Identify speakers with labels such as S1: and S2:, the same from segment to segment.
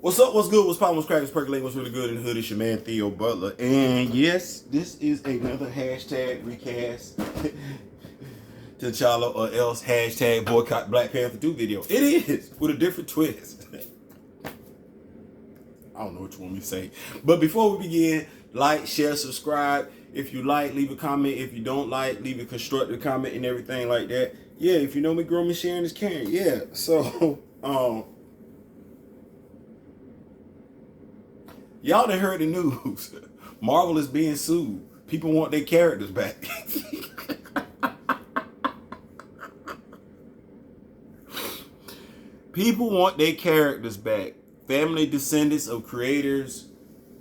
S1: What's up? What's good? What's poppin'? What's crackin'? What's percolating? What's really good in the hood? It's your man Theo Butler, and yes, this is another hashtag recast T'Challa or else hashtag boycott Black Panther 2 video. It is with a different twist. I don't know what you want me to say, but before we begin, like, share, subscribe. If you like, leave a comment. If you don't like, leave a constructive comment and everything like that. Yeah, if you know me, growing, sharing is caring. Yeah, so y'all done heard the news. Marvel is being sued. People want their characters back. People want their characters back. Family descendants of creators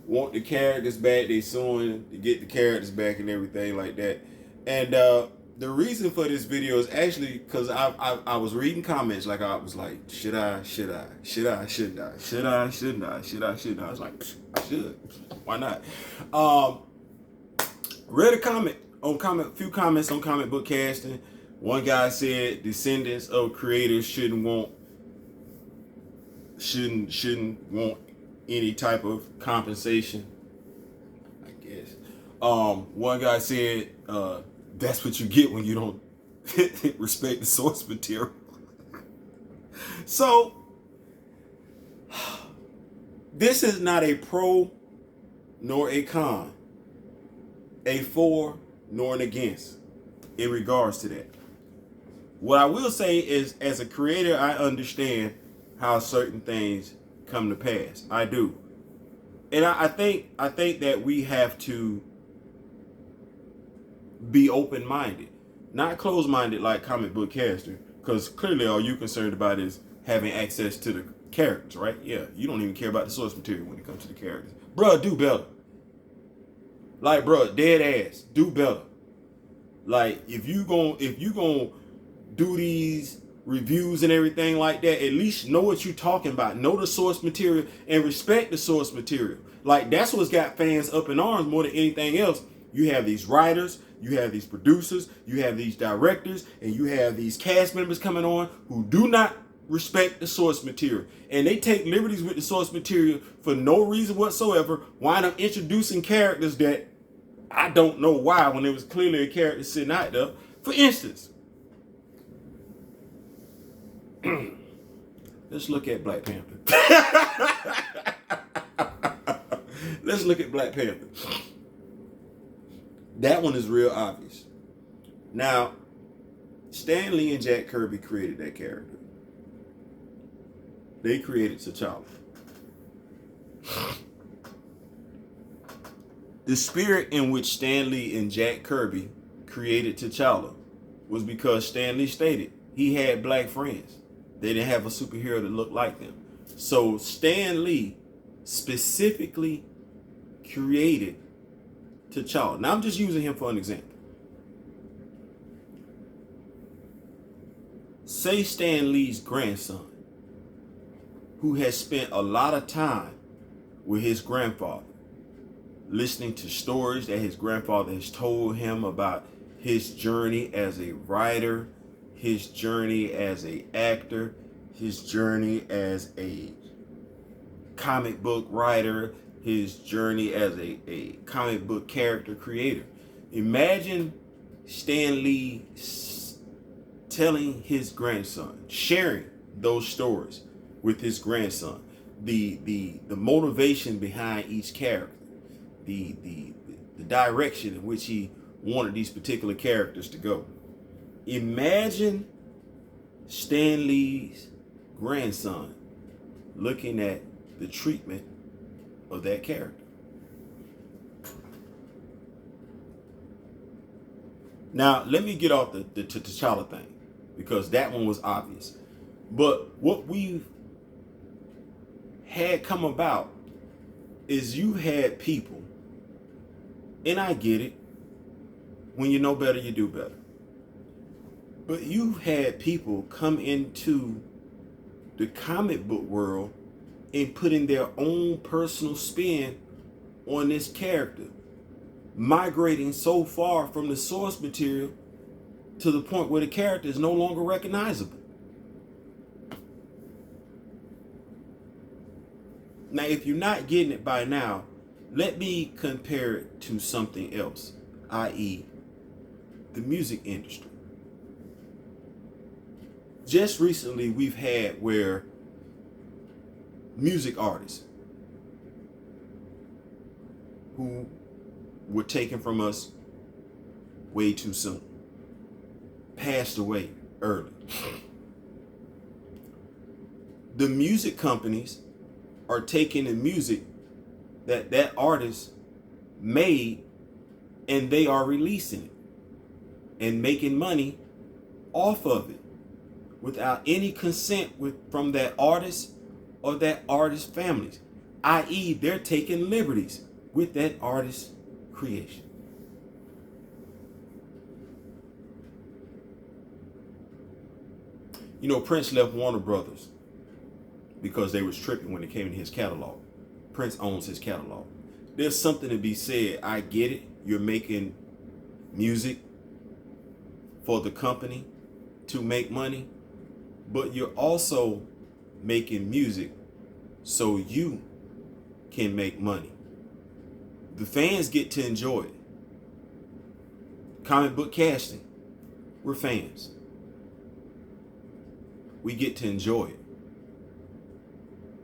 S1: want the characters back. They suing to get the characters back and everything like that. And the reason for this video is actually because I was reading comments, like I was like, should I, shouldn't I? I was like, I should. Why not? Read a few comments on comic book casting. One guy said descendants of creators shouldn't want any type of compensation, I guess. One guy said that's what you get when you don't respect the source material. So this is not a pro nor a con, a for nor an against in regards to that. What I will say is, as a creator, I understand how certain things come to pass. I do. And I think that we have to be open-minded, not closed-minded like comic book caster, because clearly all you're concerned about is having access to the characters, right? Yeah, you don't even care about the source material when it comes to the characters. Bruh, do better. Like, bruh, dead ass, do better. Like, if you gon' do these reviews and everything like that, at least know what you're talking about. Know the source material and respect the source material. Like, that's what's got fans up in arms more than anything else. You have these writers, you have these producers, you have these directors, and you have these cast members coming on who do not respect the source material. And they take liberties with the source material for no reason whatsoever, wind up introducing characters that I don't know why, when there was clearly a character sitting out there. For instance, let's look at Black Panther. Let's look at Black Panther. That one is real obvious. Now, Stan Lee and Jack Kirby created that character. They created T'Challa. The spirit in which Stan Lee and Jack Kirby created T'Challa was because Stan Lee stated he had black friends. They didn't have a superhero that looked like them. So Stan Lee specifically created T'Challa. Now I'm just using him for an example. Say Stan Lee's grandson, who has spent a lot of time with his grandfather, listening to stories that his grandfather has told him about his journey as a writer, his journey as an actor, his journey as a comic book writer, his journey as a comic book character creator. Imagine Stan Lee telling his grandson, sharing those stories with his grandson, the motivation behind each character, the direction in which he wanted these particular characters to go. Imagine Stan Lee's grandson looking at the treatment of that character. Now, let me get off the T'Challa thing, because that one was obvious. But what we've had come about is you had people, and I get it, when you know better, you do better. But you had people come into the comic book world and putting their own personal spin on this character, migrating so far from the source material to the point where the character is no longer recognizable. Now, if you're not getting it by now, let me compare it to something else, i.e., the music industry. Just recently, we've had where music artists who were taken from us way too soon passed away early. The music companies are taking the music that artist made and they are releasing it and making money off of it without any consent from that artist or that artist's families, i.e., they're taking liberties with that artist's creation. You know, Prince left Warner Brothers because they was tripping when it came to his catalog. Prince owns his catalog. There's something to be said. I get it. You're making music for the company to make money, but you're also making music so you can make money. The fans get to enjoy it. Comic book casting, we're fans. We get to enjoy it.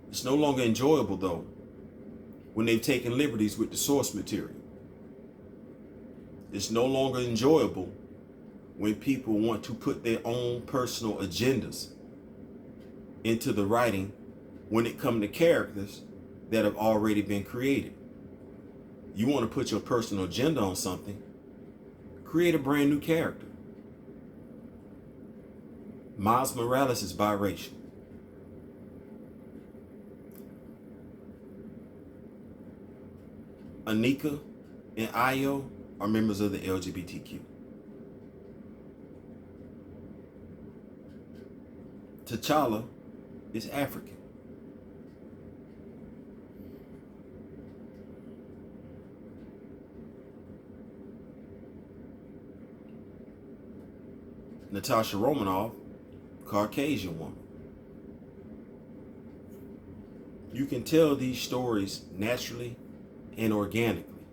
S1: It's no longer enjoyable, though, when they've taken liberties with the source material. It's no longer enjoyable when people want to put their own personal agendas into the writing when it comes to characters that have already been created. You want to put your personal agenda on something, create a brand new character. Miles Morales is biracial. Anika and Ayo are members of the LGBTQ. T'Challa is African. Natasha Romanoff, Caucasian woman. You can tell these stories naturally and organically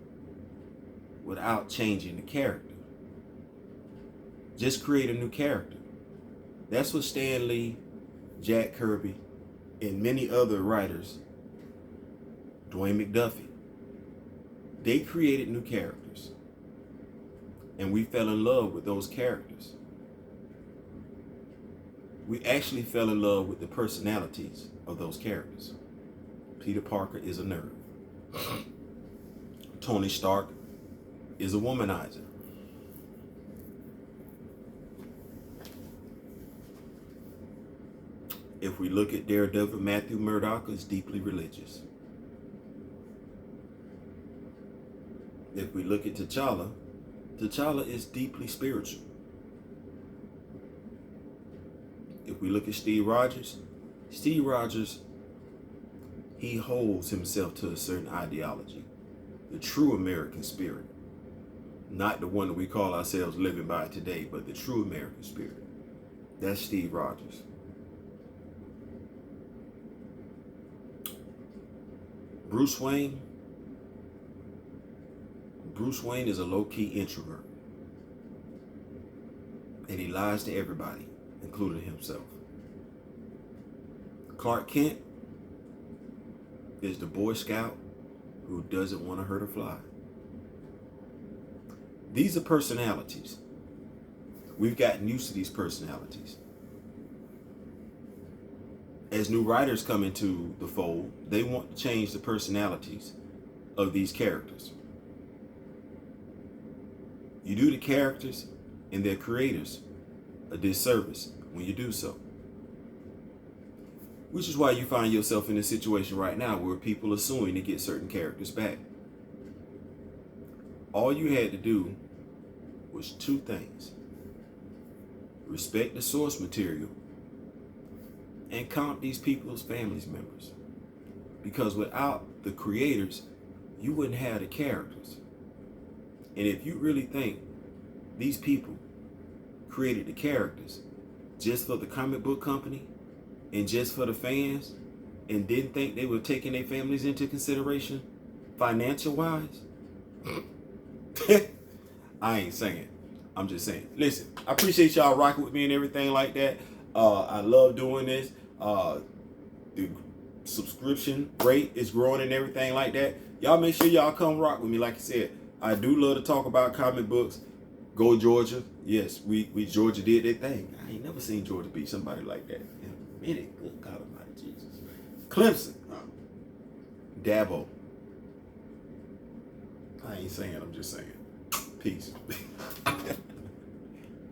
S1: without changing the character. Just create a new character. That's what Stan Lee, Jack Kirby, and many other writers, Dwayne McDuffie, they created new characters. And we fell in love with those characters. We actually fell in love with the personalities of those characters. Peter Parker is a nerd. Tony Stark is a womanizer. If we look at Daredevil, Matthew Murdock is deeply religious. If we look at T'Challa, T'Challa is deeply spiritual. If we look at Steve Rogers, he holds himself to a certain ideology, the true American spirit, not the one that we call ourselves living by today, but the true American spirit. That's Steve Rogers. Bruce Wayne is a low-key introvert, and he lies to everybody, including himself. Clark Kent is the Boy Scout who doesn't want to hurt a fly. These are personalities. We've gotten used to these personalities. As new writers come into the fold, they want to change the personalities of these characters. You do the characters and their creators a disservice when you do so. Which is why you find yourself in a situation right now where people are suing to get certain characters back. All you had to do was two things. Respect the source material and count these people as families members. Because without the creators, you wouldn't have the characters. And if you really think these people created the characters just for the comic book company and just for the fans, and didn't think they were taking their families into consideration, financial wise? I ain't saying. I'm just saying. Listen, I appreciate y'all rocking with me and everything like that. I love doing this. The subscription rate is growing and everything like that. Y'all make sure y'all come rock with me. Like I said, I do love to talk about comic books. Go Georgia. Yes, we Georgia did their thing. I ain't never seen Georgia beat somebody like that in a minute. Good God Almighty Jesus. Clemson. Dabo. I ain't saying, I'm just saying. Peace.